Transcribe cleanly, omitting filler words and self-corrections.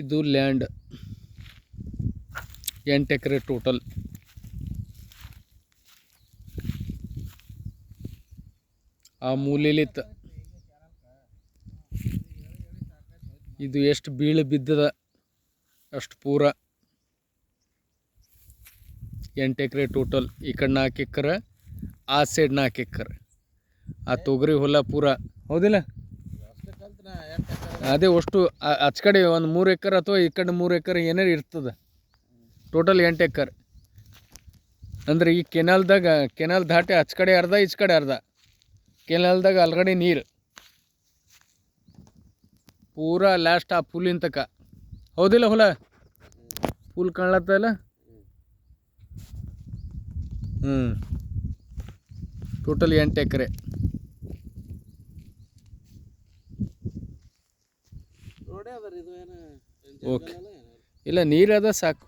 ಇದು ಲ್ಯಾಂಡ್ 8 ಎಕರೆ ಟೋಟಲ್. ಆ ಮೂಲೆಲಿತ್ತ ಇದು ಎಷ್ಟು ಬೀಳು ಬಿದ್ದದ ಅಷ್ಟು ಪೂರ 8 ಎಕರೆ ಟೋಟಲ್. ಈ ಕಡೆ 4 ಎಕರೆ, ಆ ಸೈಡ್ 4 ಎಕರೆ. ಆ ತೊಗರಿ ಹೊಲ ಪೂರ ಹೌದಿಲ್ಲ, ಅದೇ ಅಷ್ಟು ಆಚ ಕಡೆ ಒಂದು 3 ಎಕರೆ ಅಥವಾ ಈ ಕಡೆ 3 ಎಕರೆ ಏನಾರು ಇರ್ತದೆ. ಟೋಟಲ್ 8 ಎಕರೆ ಅಂದ್ರೆ ಈ ಕೆನಾಲ್ ದಾಟಿ ಆಚ ಕಡೆ ಅರ್ಧ ಈಚ ಕಡೆ ಅರ್ಧ. ಕೆನಾಲ್ದಾಗ ಆಲ್ರೆಡಿ ನೀರು ಪೂರಾ ಲಾಸ್ಟ್ ಆ ಫುಲ್ಲಿನ ತಕ ಹೌದಿಲ್ಲ, ಹೊಲ ಫುಲ್ ಕಾಣ್ಲತ್ತಲ್ಲ. ಟೋಟಲ್ 8 ಎಕರೆ. ಓಕೆ, ಇಲ್ಲ ನೀರು ಅದ ಸಾಕು.